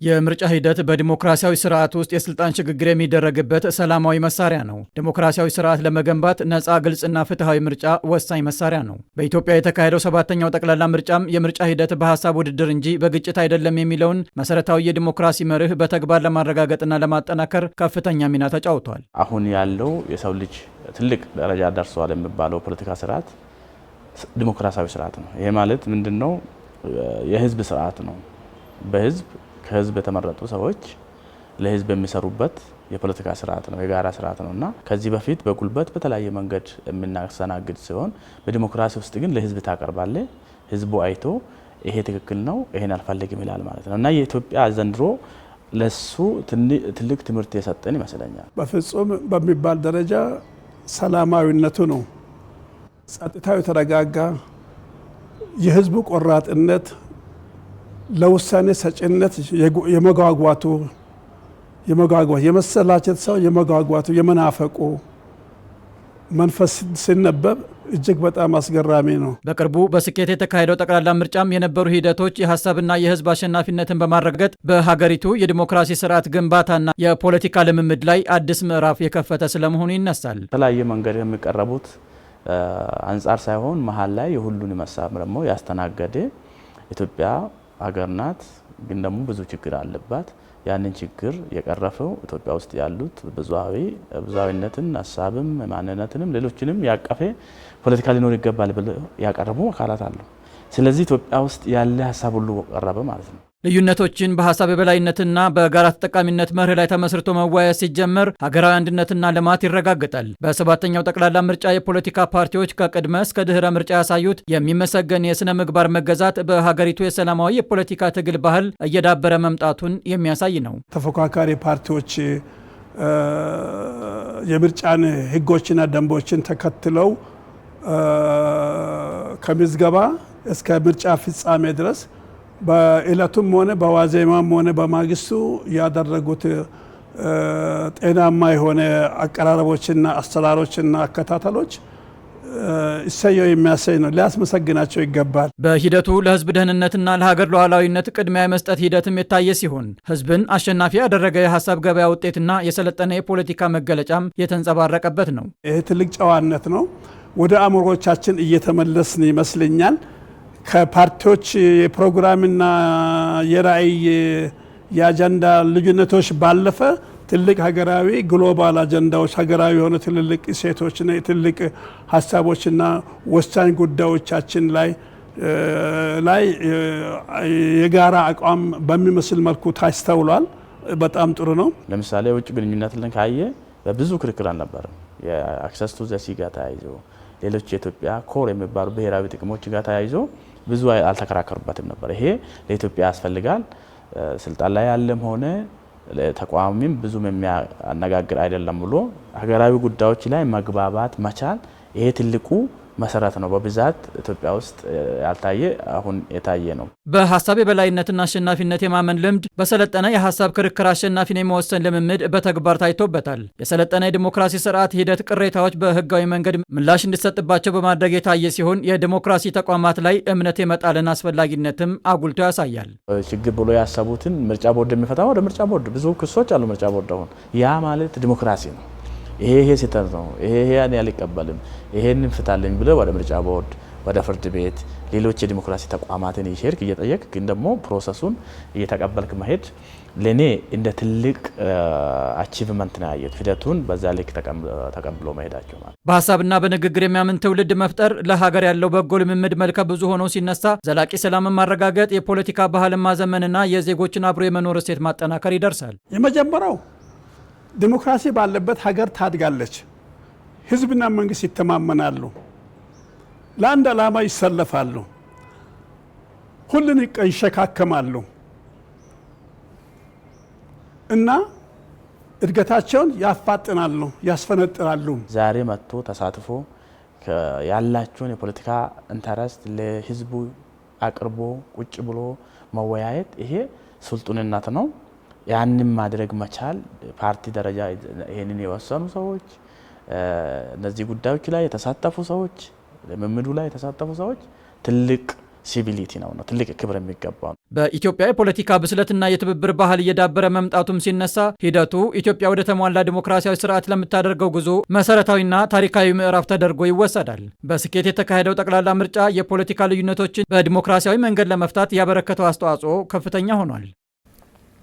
የምርጫ ሂደት በዲሞክራሲያዊ ስርዓት ውስጥ የስልጣን ሽግግር የሚደረግበት ሰላማዊ መሳሪያ ነው። ዲሞክራሲያዊ ስርዓት ለመገንባት ነፃ፣ ግልጽና ፍትሃዊ ምርጫ ወሳኝ መሳሪያ ነው። በኢትዮጵያ የተካሄደው 7ኛው ጠቅላላ ምርጫም የምርጫ ሂደት በሀሳብ ውድድር እንጂ በግጭት አይደለም የሚለውን መሰረታዊ የዲሞክራሲ መርህ በተግባር ለማረጋገጥና ለማጠናከር ከፍተኛ ሚና ተጫውቷል። አሁን ያለው የሰው ልጅ ትልቅ ደረጃ ደርሷል የሚባለው ፖለቲካ ስርዓት ዲሞክራሲያዊ ስርዓት ነው። ይሄ ማለት ምንድነው? የህዝብ ስርዓት ነው። በህዝብ ከህዝብ የተመረጡ ሰዎች ለህዝብ የሚሰሩበት የፖለቲካ ስርዓት ነው፣ የጋራ ስርዓት ነውና ከዚህ በፊት በጉልበት በተለያየ መንገድ የምናስተናግድ ሲሆን በዲሞክራሲ ውስጥ ግን ለህዝብ ታቀርባለ። ህዝቡ አይቶ ይሄ ትክክል ነው፣ ይሄን አልፈልግም ይላል ማለት ነውና የኢትዮጵያ ዘንድሮ ለሱ ትልቅ ትምህርት የሰጠን ይመስለኛል። በፍጹም በሚባል ደረጃ ሰላማዊነቱ ነው። ጸጥታው የተረጋጋ፣ የህዝቡ ቆራጥነት፣ ለውሳኔ ሰጭነት የመጓጓቱ የመሰላቸት ሰው የመጓጓቱ የመናፈቁ መንፈስ ሲነበብ እጅግ በጣም አስገራሚ ነው። በቅርቡ በስኬት የተካሄደው ጠቅላላ ምርጫም የነበሩ ሂደቶች የሀሳብና የህዝብ አሸናፊነትን በማረጋገጥ በሀገሪቱ የዲሞክራሲ ስርዓት ግንባታና የፖለቲካ ልምምድ ላይ አዲስ ምዕራፍ የከፈተ ስለመሆኑ ይነሳል። የተለያየ መንገድ የሚቀረቡት አንጻር ሳይሆን መሀል ላይ የሁሉን ሀሳብ ደግሞ ያስተናገደ ኢትዮጵያ ሀገር ናት። ግን ደግሞ ብዙ ችግር አለባት። ያንን ችግር የቀረፈው ኢትዮጵያ ውስጥ ያሉት ብዙሃዊነትን፣ ሀሳብም፣ ማንነትንም ሌሎችንም ያቀፈ ፖለቲካ ሊኖር ይገባል ብለው ያቀረቡ አካላት አሉ። ስለዚህ ኢትዮጵያ ውስጥ ያለ ሀሳብ ሁሉ ቀረበ ማለት ነው። ልዩነቶችን በሀሳብ የበላይነትና በጋራ ተጠቃሚነት መርህ ላይ ተመስርቶ መወያየት ሲጀመር ሀገራዊ አንድነትና ልማት ይረጋገጣል። በ7ኛው ጠቅላላ ምርጫ የፖለቲካ ፓርቲዎች ከቅድመ እስከ ድህረ ምርጫ ያሳዩት የሚመሰገን የስነ ምግባር መገዛት በሀገሪቱ የሰላማዊ የፖለቲካ ትግል ባህል እየዳበረ መምጣቱን የሚያሳይ ነው። ተፎካካሪ ፓርቲዎች የምርጫን ህጎችና ደንቦችን ተከትለው ከምዝገባ እስከ ምርጫ ፍጻሜ ድረስ በእለቱም ሆነ በዋዜማም ሆነ በማግስቱ ያደረጉት ጤናማ የሆነ አቀራረቦችና አሰራሮችና አከታተሎች እሰየው የሚያሰኝ ነው። ሊያስመሰግናቸው ይገባል። በሂደቱ ለህዝብ ደህንነትና ለሀገር ሉዓላዊነት ቅድሚያ የመስጠት ሂደትም የታየ ሲሆን ህዝብን አሸናፊ ያደረገ የሀሳብ ገበያ ውጤትና የሰለጠነ የፖለቲካ መገለጫም የተንጸባረቀበት ነው። ይህ ትልቅ ጨዋነት ነው። ወደ አእምሮቻችን እየተመለስን ይመስለኛል። ከፓርቲዎች የፕሮግራምና የራዕይ የአጀንዳ ልዩነቶች ባለፈ ትልቅ ሀገራዊ ግሎባል አጀንዳዎች፣ ሀገራዊ የሆኑ ትልልቅ እሴቶችና ትልቅ ሀሳቦችና ወሳኝ ጉዳዮቻችን ላይ የጋራ አቋም በሚመስል መልኩ ታስተውሏል። በጣም ጥሩ ነው። ለምሳሌ የውጭ ግንኙነትን ካየ በብዙ ክርክር አልነበረም። የአክሰስ ቱ ዘ ሲ ጋር ተያይዞ ሌሎች የኢትዮጵያ ኮር የሚባሉ ብሔራዊ ጥቅሞች ጋር ተያይዞ ብዙ አልተከራከሩበትም ነበር። ይሄ ለኢትዮጵያ ያስፈልጋል። ስልጣን ላይ ያለም ሆነ ተቋሚም ብዙም የሚያነጋግር አይደለም ብሎ ሀገራዊ ጉዳዮች ላይ መግባባት መቻል ይሄ ትልቁ መሰረት ነው። በብዛት ኢትዮጵያ ውስጥ ያልታየ አሁን የታየ ነው። በሀሳብ የበላይነትና አሸናፊነት የማመን ልምድ በሰለጠነ የሀሳብ ክርክር አሸናፊን የመወሰን ልምምድ በተግባር ታይቶበታል። የሰለጠነ የዲሞክራሲ ስርዓት ሂደት ቅሬታዎች በህጋዊ መንገድ ምላሽ እንዲሰጥባቸው በማድረግ የታየ ሲሆን የዲሞክራሲ ተቋማት ላይ እምነት የመጣልን አስፈላጊነትም አጉልቶ ያሳያል። ችግር ብሎ ያሰቡትን ምርጫ ቦርድ የሚፈታው ወደ ምርጫ ቦርድ ብዙ ክሶች አሉ። ምርጫ ቦርድ አሁን ያ ማለት ዲሞክራሲ ነው። ይሄ ሲተር ነው። ይሄ ያን ያልቀበልም ይሄንን ፍታለኝ ብለ ወደ ምርጫ ቦርድ፣ ወደ ፍርድ ቤት፣ ሌሎች የዲሞክራሲ ተቋማትን እየሄድክ እየጠየቅ ግን ደግሞ ፕሮሰሱን እየተቀበልክ መሄድ ለኔ እንደ ትልቅ አቺቭመንት ነው ያየሁት። ሂደቱን በዛ ልክ ተቀብሎ መሄዳቸው ማለት በሀሳብና በንግግር የሚያምን ትውልድ መፍጠር ለሀገር ያለው በጎ ልምምድ መልከ ብዙ ሆኖ ሲነሳ ዘላቂ ሰላምን ማረጋገጥ፣ የፖለቲካ ባህልን ማዘመንና የዜጎችን አብሮ የመኖር እሴት ማጠናከር ይደርሳል። የመጀመሪያው ዲሞክራሲ ባለበት ሀገር ታድጋለች። ህዝብና መንግስት ይተማመናሉ፣ ለአንድ ዓላማ ይሰለፋሉ፣ ሁሉን ይሸካከማሉ እና እድገታቸውን ያፋጥናሉ፣ ያስፈነጥራሉ። ዛሬ መጥቶ ተሳትፎ ያላቸውን የፖለቲካ ኢንተረስት ለህዝቡ አቅርቦ ቁጭ ብሎ መወያየት ይሄ ስልጡንነት ነው። ያንን ማድረግ መቻል ፓርቲ ደረጃ ይሄንን የወሰኑ ሰዎች፣ እነዚህ ጉዳዮች ላይ የተሳተፉ ሰዎች፣ ለምምዱ ላይ የተሳተፉ ሰዎች ትልቅ ሲቪሊቲ ነው ትልቅ ክብር የሚገባው። በኢትዮጵያ የፖለቲካ ብስለትና የትብብር ባህል እየዳበረ መምጣቱም ሲነሳ ሂደቱ ኢትዮጵያ ወደ ተሟላ ዲሞክራሲያዊ ስርዓት ለምታደርገው ጉዞ መሰረታዊና ታሪካዊ ምዕራፍ ተደርጎ ይወሰዳል። በስኬት የተካሄደው ጠቅላላ ምርጫ የፖለቲካ ልዩነቶችን በዲሞክራሲያዊ መንገድ ለመፍታት ያበረከተው አስተዋጽኦ ከፍተኛ ሆኗል።